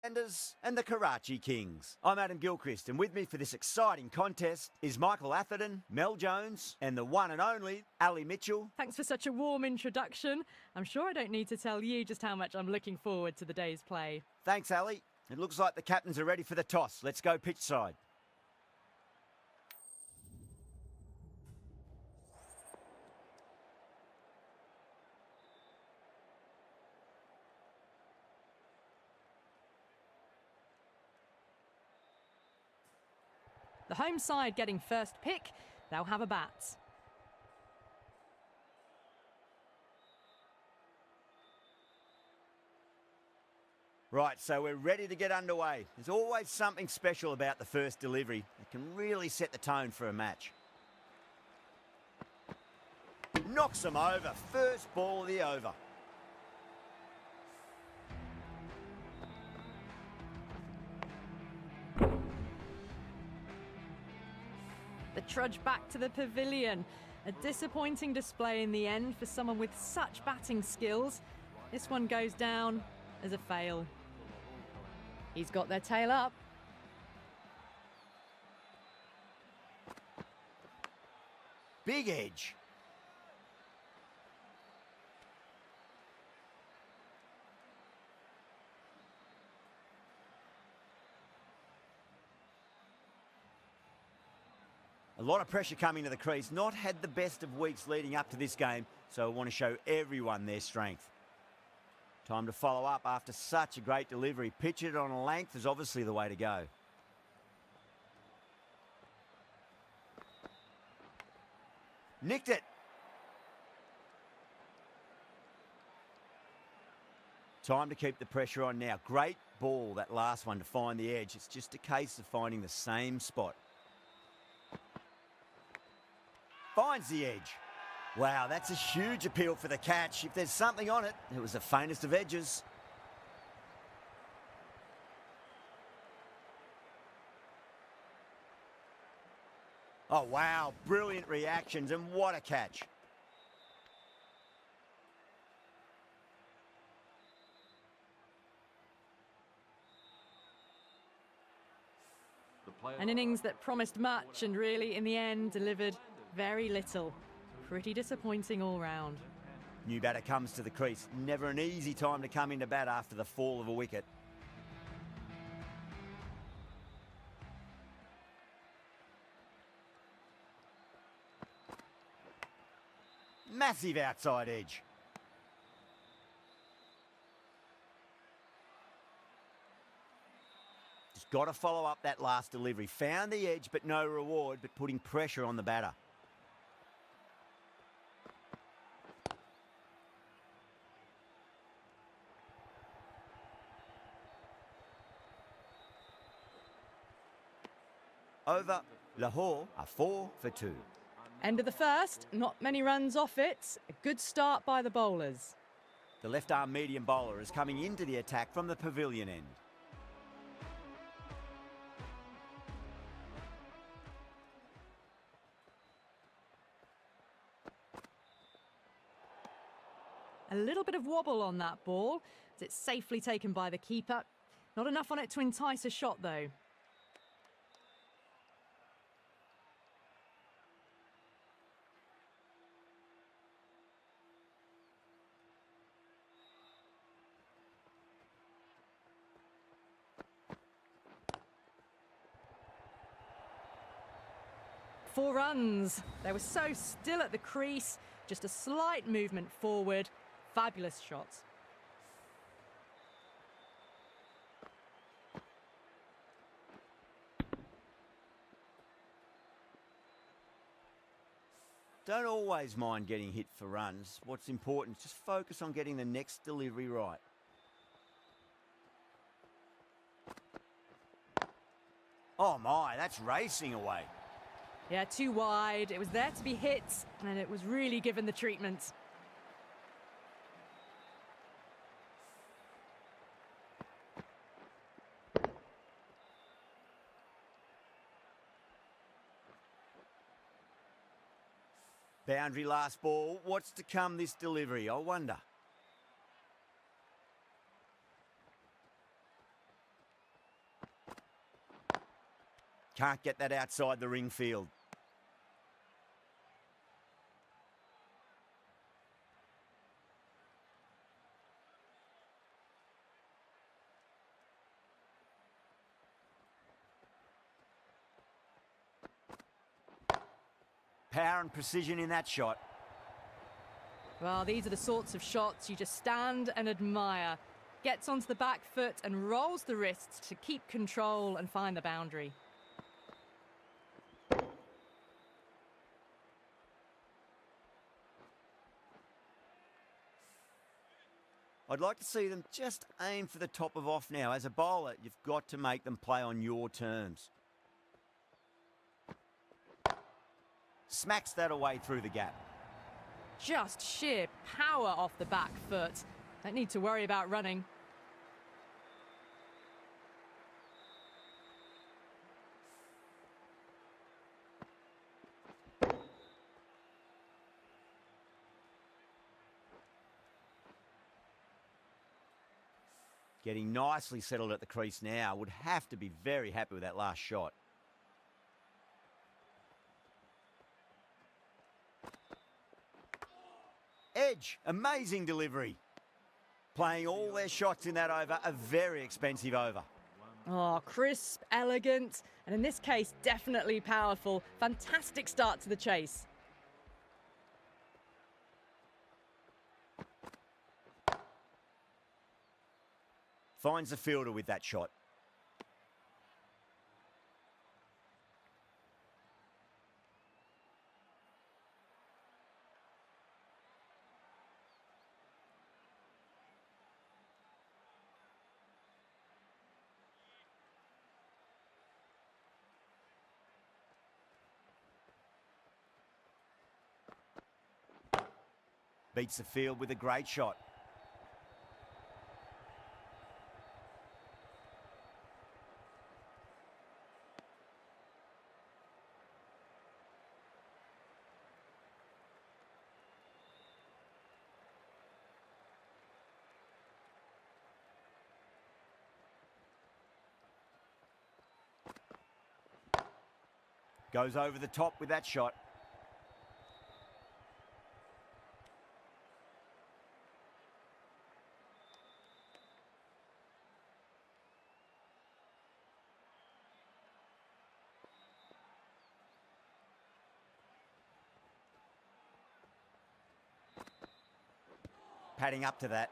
Islanders and the Karachi Kings. I'm Adam Gilchrist, and with me for this exciting contest is Michael Atherton, Mel Jones, and the one and only Ali Mitchell. Thanks for such a warm introduction. I'm sure I don't need to tell you just how much I'm looking forward to the day's play. Thanks, Ali. It looks like the captains are ready for the toss. Let's go pitch side. The home side getting first pick, they'll have a bat. Right, so we're ready to get underway. There's always something special about the first delivery. It can really set the tone for a match. Knocks them over. First ball of the over. The trudge back to the pavilion. A disappointing display in the end for someone with such batting skills. This one goes down as a fail. He's got their tail up. Big edge. A lot of pressure coming to the crease. Not had the best of weeks leading up to this game, so I want to show everyone their strength. Time to follow up after such a great delivery. Pitch it on a length is obviously the way to go. Nicked it. Time to keep the pressure on now. Great ball, that last one, to find the edge. It's just a case of finding the same spot. Finds the edge. Wow, that's a huge appeal for the catch. If there's something on it, it was the faintest of edges. Oh, wow, brilliant reactions, and what a catch. An innings that promised much and really, in the end, delivered very little. Pretty disappointing all round. New batter comes to the crease. Never an easy time to come into bat after the fall of a wicket. Massive outside edge. Just got to follow up that last delivery. Found the edge, but no reward, but putting pressure on the batter. Over. Lahore are 4 for 2. End of the first, not many runs off it. A good start by the bowlers. The left-arm medium bowler is coming into the attack from the pavilion end. A little bit of wobble on that ball, as it's safely taken by the keeper. Not enough on it to entice a shot, though. Four runs. They were so still at the crease. Just a slight movement forward. Fabulous shots. Don't always mind getting hit for runs. What's important is just focus on getting the next delivery right. Oh my, that's racing away. Yeah, too wide. It was there to be hit, and it was really given the treatment. Boundary last ball. What's to come this delivery, I wonder? Can't get that outside the ring field. Power and precision in that shot. Well, these are the sorts of shots you just stand and admire. Gets onto the back foot and rolls the wrists to keep control and find the boundary. I'd like to see them just aim for the top of off now. As a bowler, you've got to make them play on your terms. Smacks that away through the gap. Just sheer power off the back foot. Don't need to worry about running. Getting nicely settled at the crease now. Would have to be very happy with that last shot. Edge, amazing delivery. Playing all their shots in that over, a very expensive over. Oh, crisp, elegant, and in this case, definitely powerful. Fantastic start to the chase. Finds the fielder with that shot. Beats the field with a great shot. Goes over the top with that shot. Padding up to that.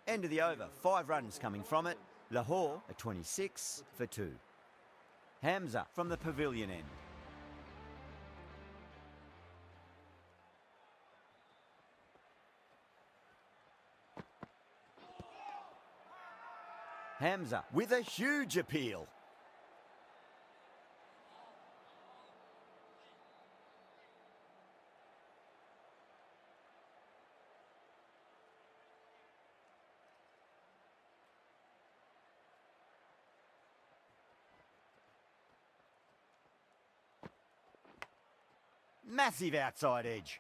End of the over, 5 runs coming from it. Lahore at 26 for 2. Hamza from the pavilion end. Hamza with a huge appeal. Massive outside edge.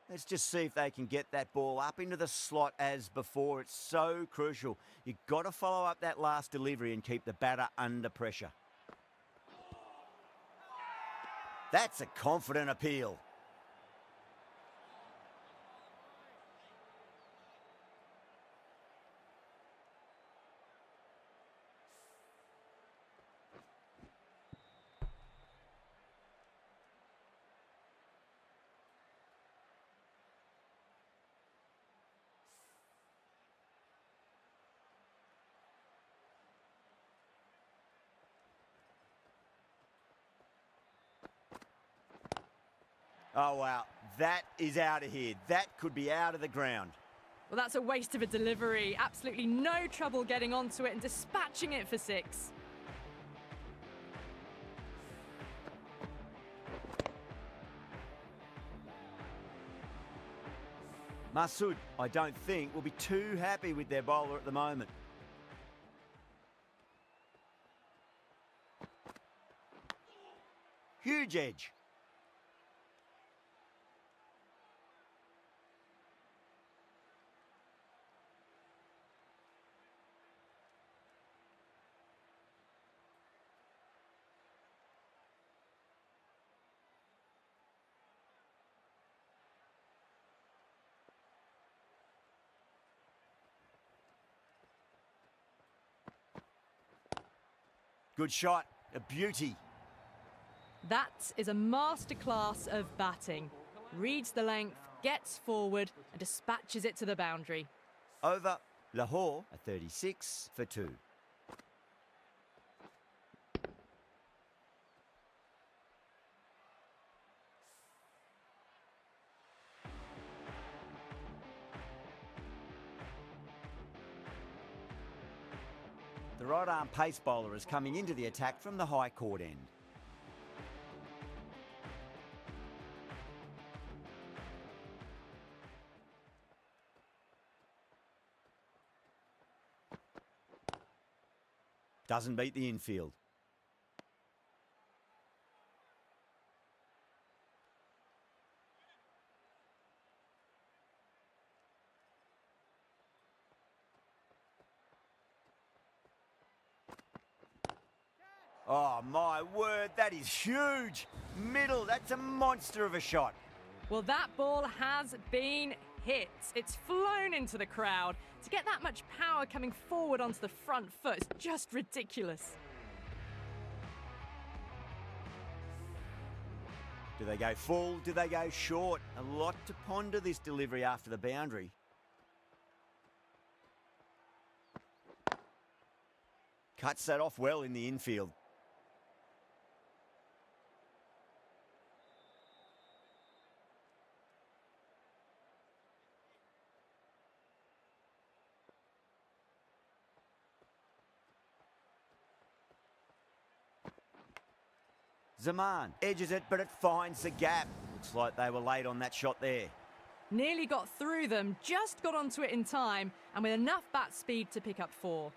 Let's just see if they can get that ball up into the slot as before. It's so crucial. You've got to follow up that last delivery and keep the batter under pressure. That's a confident appeal. Oh, wow. That is out of here. That could be out of the ground. Well, that's a waste of a delivery. Absolutely no trouble getting onto it and dispatching it for 6. Masood, I don't think, will be too happy with their bowler at the moment. Huge edge. Good shot, a beauty. That is a masterclass of batting. Reads the length, gets forward and dispatches it to the boundary. Over, Lahore, a 36 for 2. The right-arm pace bowler is coming into the attack from the high court end. Doesn't beat the infield. Oh, my word, that is huge. Middle, that's a monster of a shot. Well, that ball has been hit. It's flown into the crowd. To get that much power coming forward onto the front foot is just ridiculous. Do they go full? Do they go short? A lot to ponder this delivery after the boundary. Cuts that off well in the infield. Zaman edges it, but it finds the gap. Looks like they were late on that shot there. Nearly got through them, just got onto it in time, and with enough bat speed to pick up 4.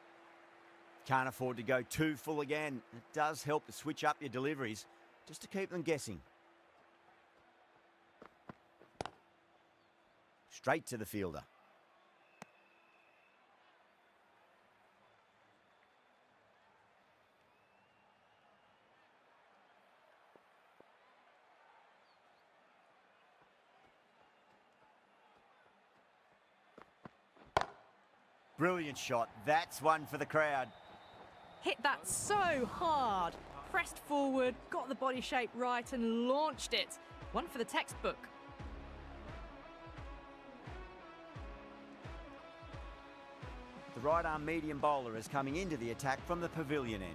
Can't afford to go too full again. It does help to switch up your deliveries, just to keep them guessing. Straight to the fielder. Brilliant shot. That's one for the crowd. Hit that so hard. Pressed forward, got the body shape right and launched it. One for the textbook. The right-arm medium bowler is coming into the attack from the pavilion end.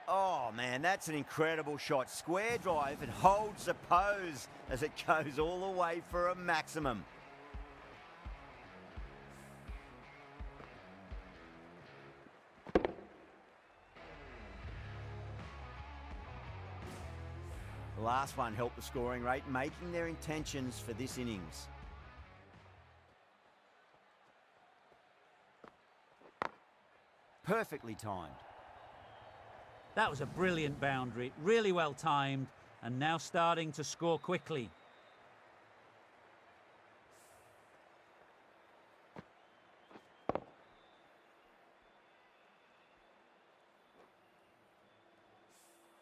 Oh, man, that's an incredible shot. Square drive and holds the pose as it goes all the way for a maximum. The last one helped the scoring rate, making their intentions for this innings. Perfectly timed. That was a brilliant boundary, really well timed, and now starting to score quickly.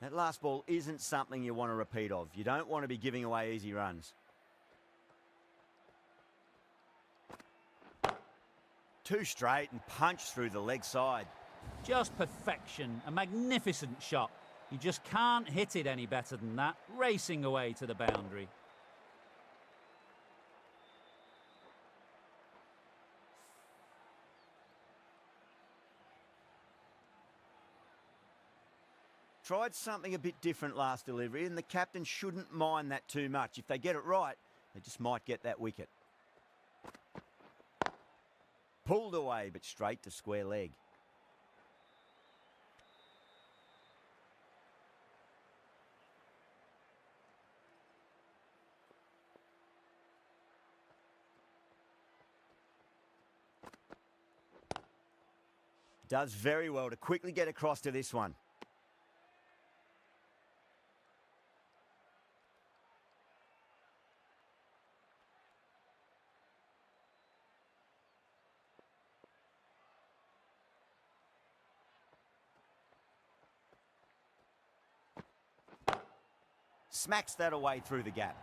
That last ball isn't something you want to repeat of. You don't want to be giving away easy runs. Too straight and punch through the leg side. Just perfection, a magnificent shot. You just can't hit it any better than that, racing away to the boundary. tried something a bit different last delivery, and the captain shouldn't mind that too much. If they get it right, they just might get that wicket. Pulled away, but straight to square leg. Does very well to quickly get across to this one. Smacks that away through the gap.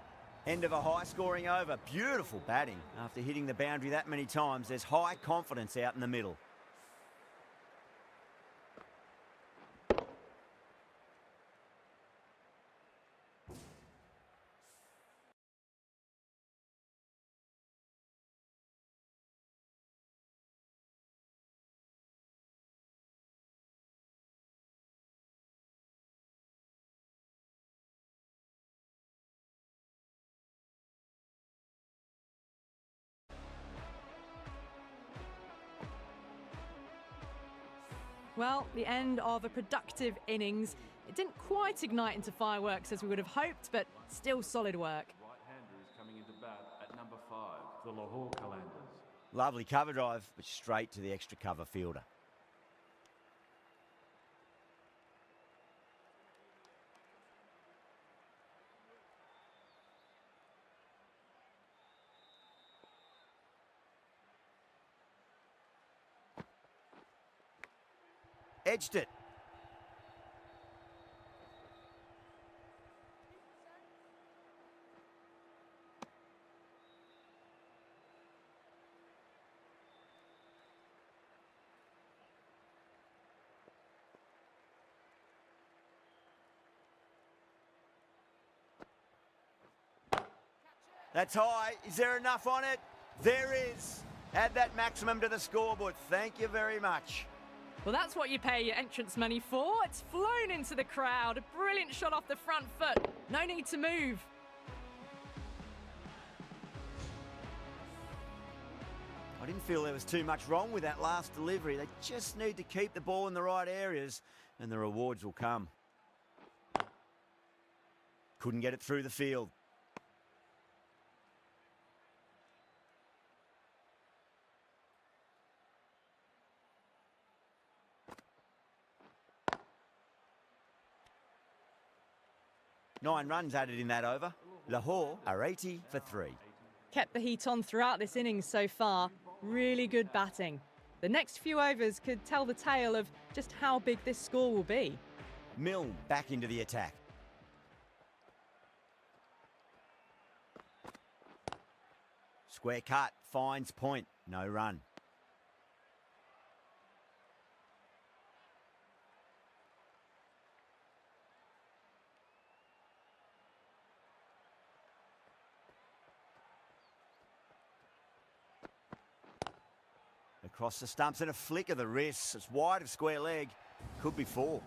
End of a high-scoring over. Beautiful batting. After hitting the boundary that many times, there's high confidence out in the middle. Well, the end of a productive innings. It didn't quite ignite into fireworks as we would have hoped, but still solid work. Right-hander is coming into bat at number 5, the Lahore Qalandars. Lovely cover drive, but straight to the extra cover fielder. Edged it. That's high. Is there enough on it? There is. Add that maximum to the scoreboard. Thank you very much. Well, that's what you pay your entrance money for. It's flown into the crowd. A brilliant shot off the front foot. No need to move. I didn't feel there was too much wrong with that last delivery. They just need to keep the ball in the right areas and the rewards will come. Couldn't get it through the field. Nine runs added in that over. Lahore are 80 for 3. Kept the heat on throughout this innings so far. Really good batting. The next few overs could tell the tale of just how big this score will be. Milne back into the attack. Square cut, finds point, no run. Across the stumps and a flick of the wrist. It's wide of square leg. Could be 4.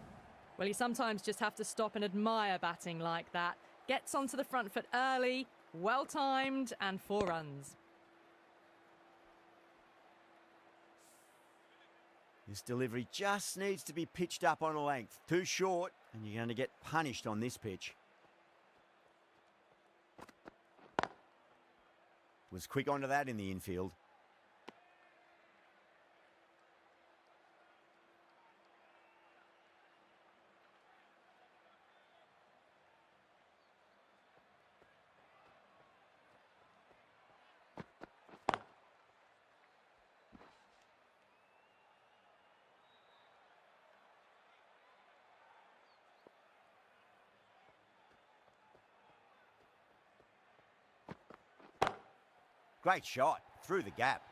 Well, you sometimes just have to stop and admire batting like that. Gets onto the front foot early, well timed, and 4 runs. This delivery just needs to be pitched up on a length. Too short, and you're going to get punished on this pitch. Was quick onto that in the infield. Great shot, through the gap.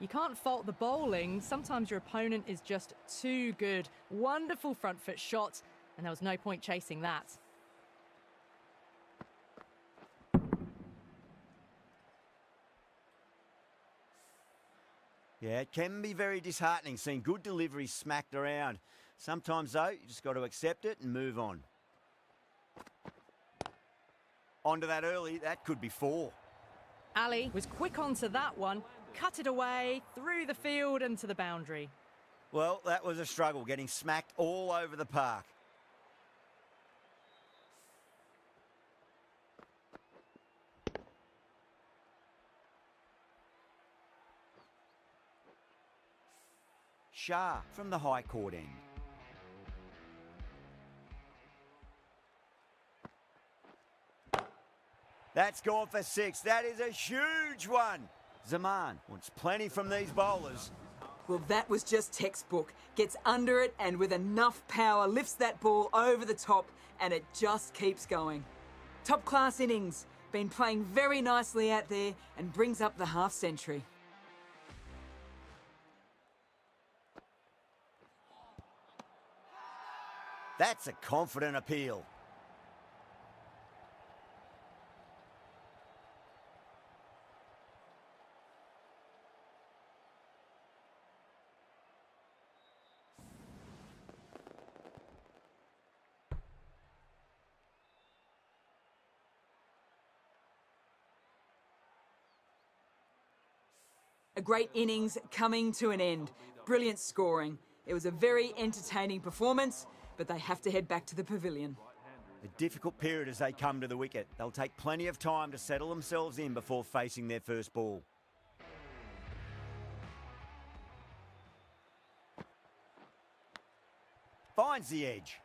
You can't fault the bowling. Sometimes your opponent is just too good. Wonderful front foot shot, and there was no point chasing that. Yeah, it can be very disheartening seeing good deliveries smacked around. Sometimes, though, you just got to accept it and move on. Onto that early, that could be 4. Ali was quick onto that one, cut it away, through the field and to the boundary. Well, that was a struggle, getting smacked all over the park. Shah from the high court end. That's gone for 6. That is a huge one. Zaman wants plenty from these bowlers. Well, that was just textbook. Gets under it and with enough power lifts that ball over the top and it just keeps going. Top class innings. Been playing very nicely out there and brings up the half century. That's a confident appeal. A great innings coming to an end. Brilliant scoring. It was a very entertaining performance, but they have to head back to the pavilion. A difficult period as they come to the wicket. They'll take plenty of time to settle themselves in before facing their first ball. Finds the edge.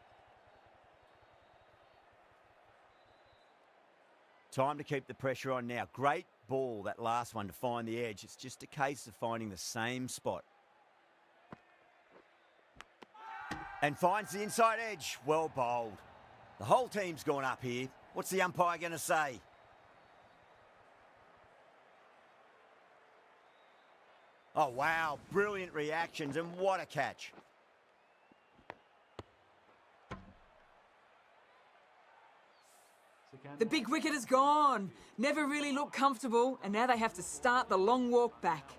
Time to keep the pressure on now. Great ball, that last one, to find the edge. It's just a case of finding the same spot. And finds the inside edge. Well bowled. The whole team's gone up here. What's the umpire going to say? Oh, wow. Brilliant reactions, and what a catch. The big wicket is gone. Never really looked comfortable, and now they have to start the long walk back.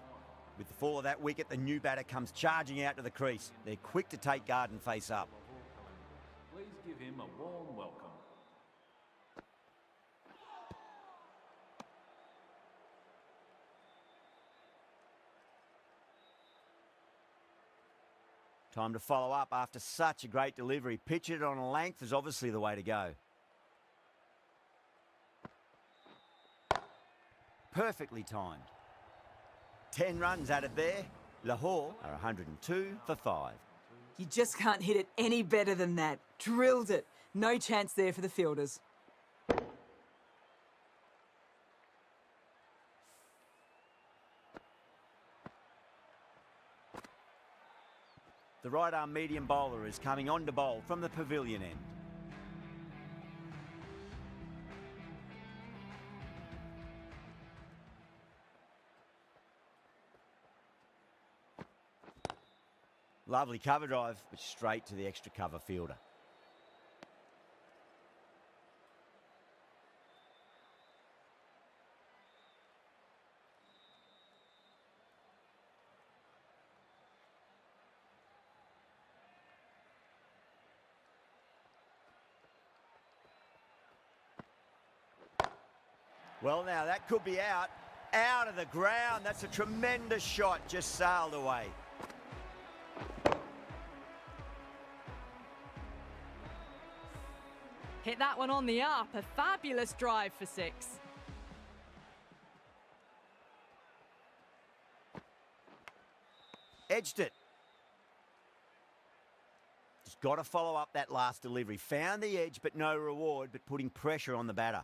With the fall of that wicket, the new batter comes charging out to the crease. They're quick to take guard and face up. Please give him a warm welcome. Time to follow up after such a great delivery. Pitch it on a length is obviously the way to go. Perfectly timed. 10 runs added there. Lahore are 102 for 5. You just can't hit it any better than that. Drilled it. No chance there for the fielders. The right-arm medium bowler is coming on to bowl from the pavilion end. Lovely cover drive, but straight to the extra cover fielder. Well, now that could be out of the ground. That's a tremendous shot, just sailed away. Hit that one on the up. A fabulous drive for 6. Edged it. Just got to follow up that last delivery. Found the edge, but no reward, but putting pressure on the batter.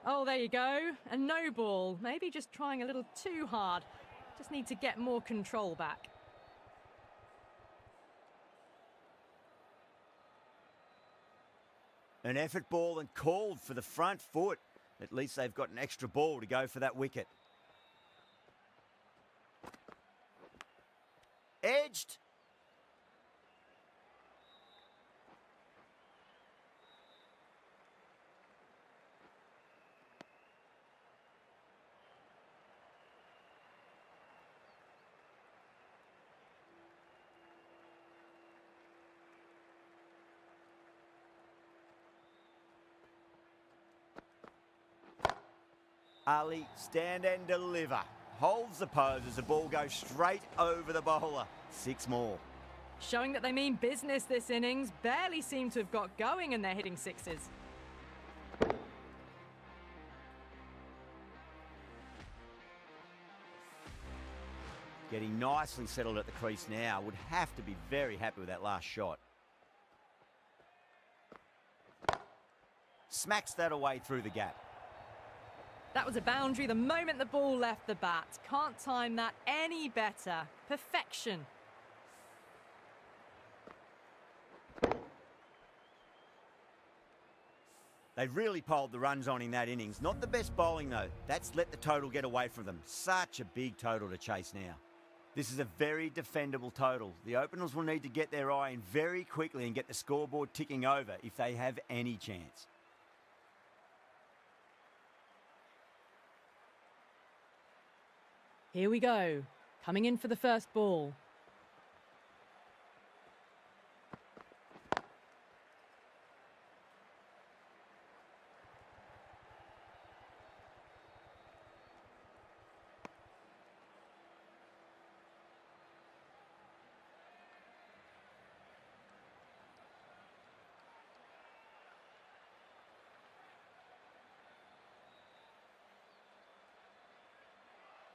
Oh, there you go. A no ball. Maybe just trying a little too hard. Just need to get more control back. An effort ball and called for the front foot. At least they've got an extra ball to go for that wicket. Edged. Ali, stand and deliver. Holds the pose as the ball goes straight over the bowler. 6 more. Showing that they mean business this innings. Barely seem to have got going and they're hitting sixes. Getting nicely settled at the crease now. Would have to be very happy with that last shot. Smacks that away through the gap. That was a boundary the moment the ball left the bat. Can't time that any better. Perfection. They've really piled the runs on in that innings. Not the best bowling though. That's let the total get away from them. Such a big total to chase now. This is a very defendable total. The openers will need to get their eye in very quickly and get the scoreboard ticking over if they have any chance. Here we go. Coming in for the first ball.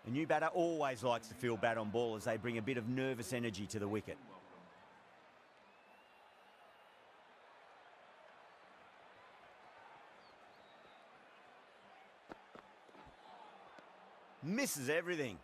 A new batter always likes to feel bat on ball as they bring a bit of nervous energy to the wicket. Misses everything.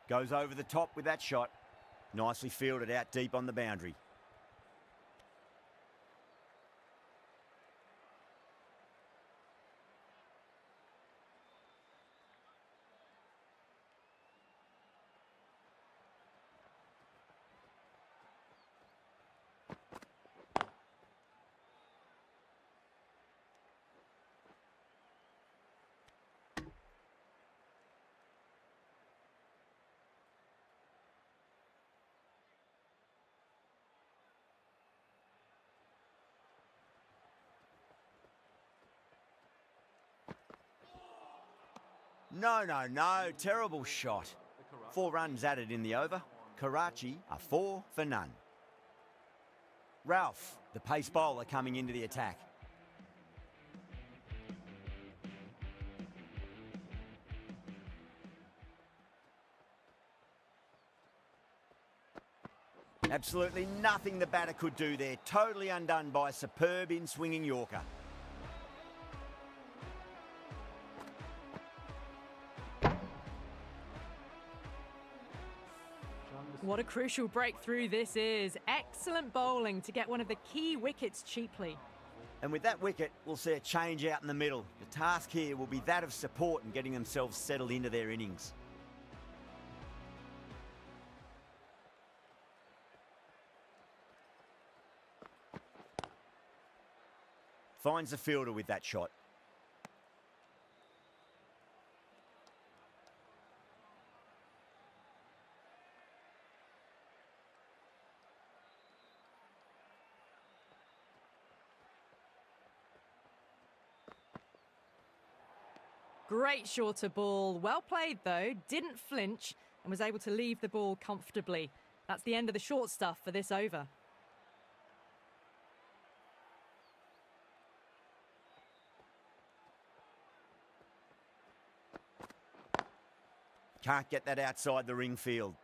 Goes over the top with that shot. Nicely fielded out deep on the boundary. No. Terrible shot. 4 runs added in the over. Karachi are 4 for none. Ralph, the pace bowler, coming into the attack. Absolutely nothing the batter could do there. Totally undone by a superb in-swinging Yorker. What a crucial breakthrough this is. Excellent bowling to get one of the key wickets cheaply. And with that wicket, we'll see a change out in the middle. The task here will be that of support and getting themselves settled into their innings. Finds the fielder with that shot. Great shorter ball. Well played though. Didn't flinch and was able to leave the ball comfortably. That's the end of the short stuff for this over. Can't get that outside the ring field.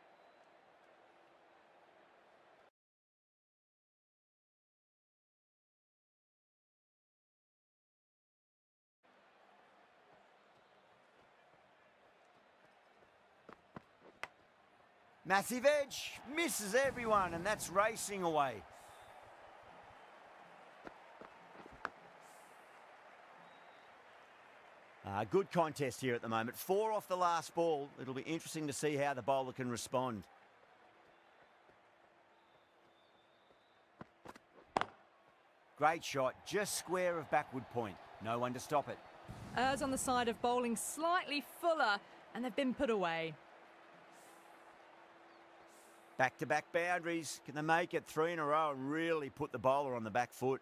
Massive edge, misses everyone, and that's racing away. Good contest here at the moment. 4 off the last ball. It'll be interesting to see how the bowler can respond. Great shot, just square of backward point. No one to stop it. Errs on the side of bowling slightly fuller, and they've been put away. Back-to-back boundaries. Can they make it 3 in a row and really put the bowler on the back foot?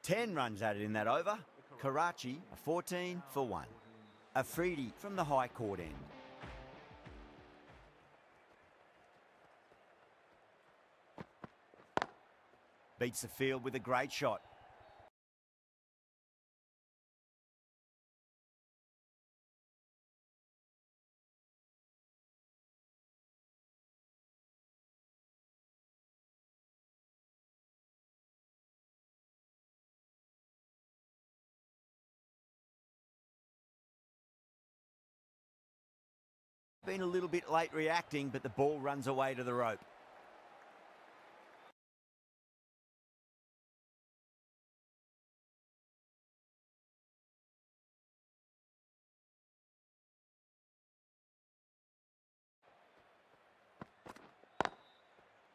Ten runs added in that over. Karachi, a 14 for 1. Afridi from the high court end. Beats the field with a great shot. Been a little bit late reacting, but the ball runs away to the rope.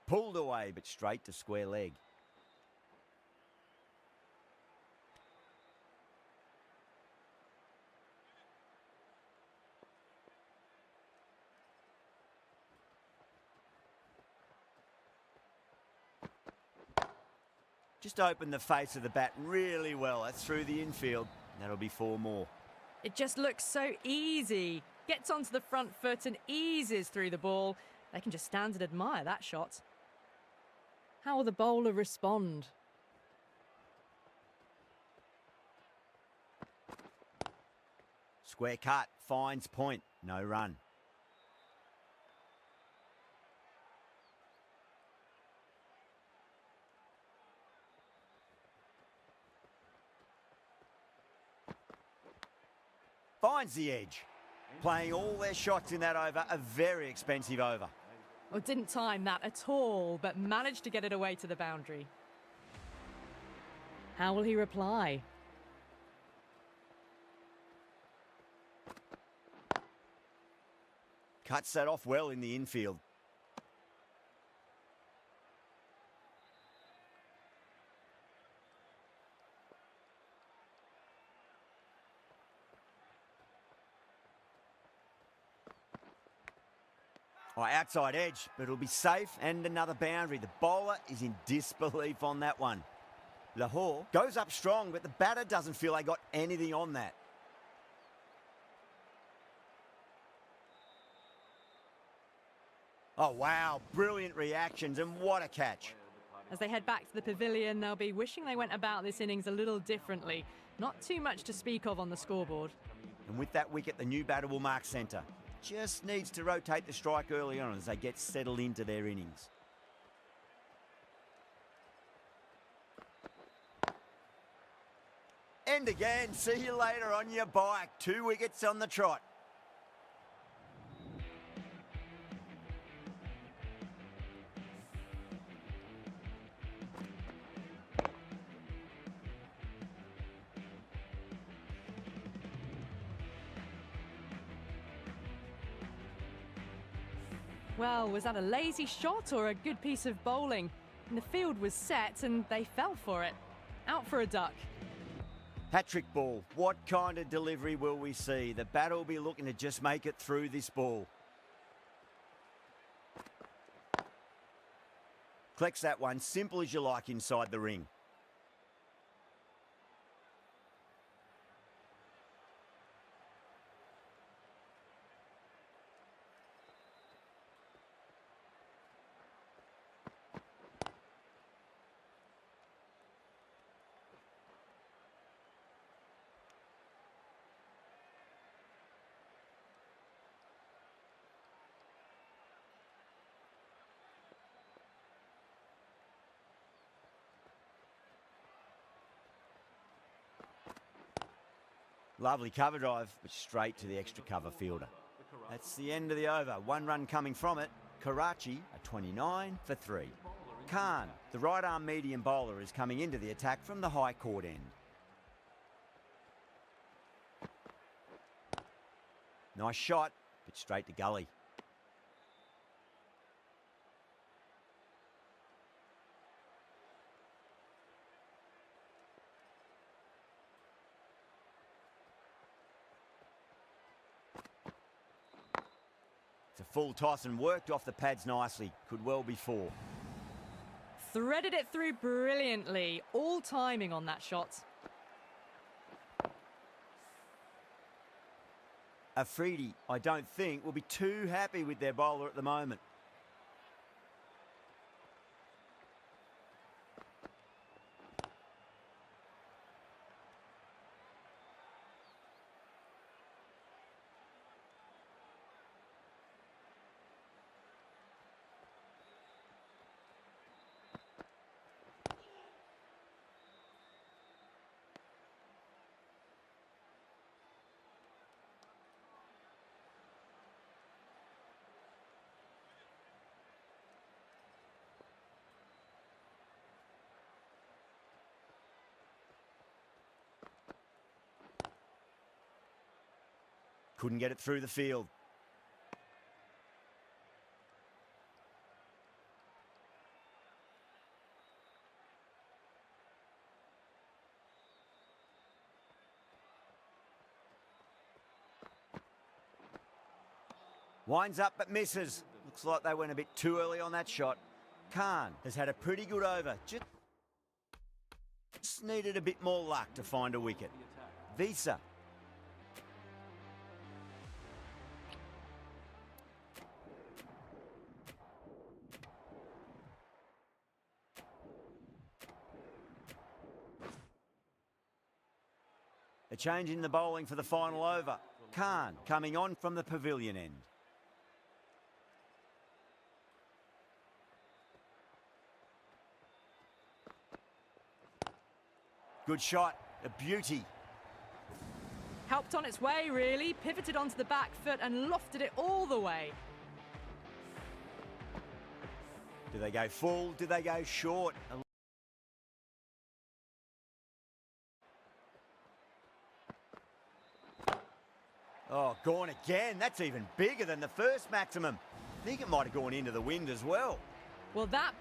Pulled away, but straight to square leg. Just opened the face of the bat really well. That's through the infield. That'll be 4 more. It just looks so easy. Gets onto the front foot and eases through the ball. They can just stand and admire that shot. How will the bowler respond? Square cut, finds point, no run. Finds the edge. Playing all their shots in that over, a very expensive over. Well, didn't time that at all, but managed to get it away to the boundary. How will he reply? Cuts that off well in the infield. Oh, outside edge, but it'll be safe and another boundary. The bowler is in disbelief on that one. Lahore goes up strong, but the batter doesn't feel they got anything on that. Oh, wow. Brilliant reactions, and what a catch. As they head back to the pavilion, they'll be wishing they went about this innings a little differently. Not too much to speak of on the scoreboard. And with that wicket, the new batter will mark centre. Just needs to rotate the strike early on as they get settled into their innings. And again, see you later on your bike. 2 wickets on the trot. Well, was that a lazy shot or a good piece of bowling? And the field was set and they fell for it. Out for a duck. Hat-trick ball. What kind of delivery will we see? The batter will be looking to just make it through this ball. Collects that one, simple as you like inside the ring. Lovely cover drive, but straight to the extra cover fielder. That's the end of the over. 1 run coming from it. Karachi are 29 for 3. Khan, the right-arm medium bowler, is coming into the attack from the high court end. Nice shot, but straight to gully. It's a full toss and worked off the pads nicely. Could well be 4. Threaded it through brilliantly. All timing on that shot. Afridi, I don't think, will be too happy with their bowler at the moment. Couldn't get it through the field. Winds up but misses. Looks like they went a bit too early on that shot. Khan has had a pretty good over. Just needed a bit more luck to find a wicket. Visa. A change in the bowling for the final over. Khan coming on from the pavilion end. Good shot, a beauty. Helped on its way, really. Pivoted onto the back foot and lofted it all the way. Do they go full? Do they go short? Oh, gone again. That's even bigger than the first maximum. I think it might have gone into the wind as well. Well, that...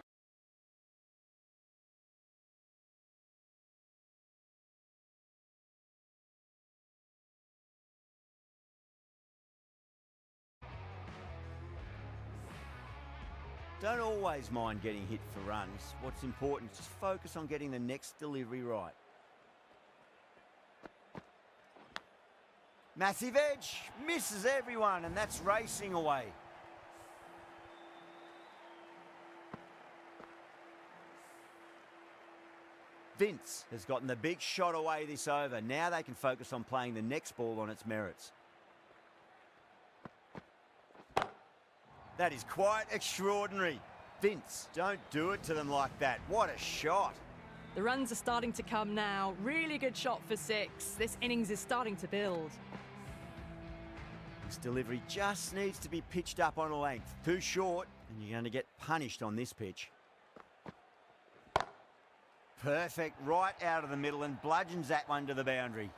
Don't always mind getting hit for runs. What's important is just focus on getting the next delivery right. Massive edge, misses everyone, and that's racing away. Vince has gotten the big shot away this over. Now they can focus on playing the next ball on its merits. That is quite extraordinary. Vince, don't do it to them like that. What a shot. The runs are starting to come now. Really good shot for 6. This innings is starting to build. This delivery just needs to be pitched up on a length. Too short, and you're going to get punished on this pitch. Perfect, right out of the middle, and bludgeons that one to the boundary.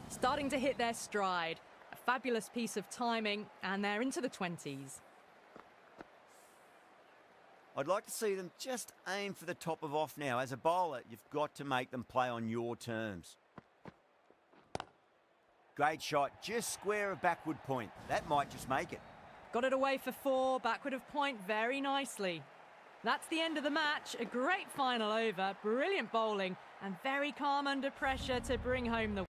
Starting to hit their stride. A fabulous piece of timing, and they're into the 20s. I'd like to see them just aim for the top of off now. As a bowler, you've got to make them play on your terms. Great shot, just square of backward point. That might just make it. Got it away for 4, backward of point very nicely. That's the end of the match. A great final over, brilliant bowling, and very calm under pressure to bring home the